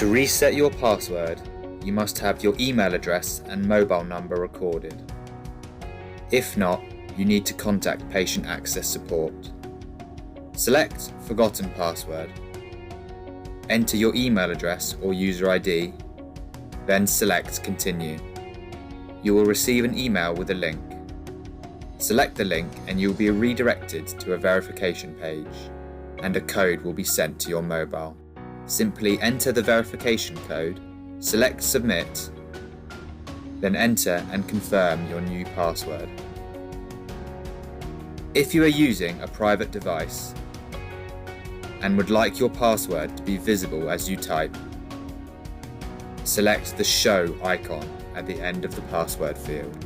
To reset your password, you must have your email address and mobile number recorded. If not, you need to contact Patient Access Support. Select Forgotten Password. Enter your email address or user ID, then select Continue. You will receive an email with a link. Select the link and you will be redirected to a verification page, and a code will be sent to your mobile. Simply enter the verification code, select Submit, then enter and confirm your new password. If you are using a private device and would like your password to be visible as you type, select the Show icon at the end of the password field.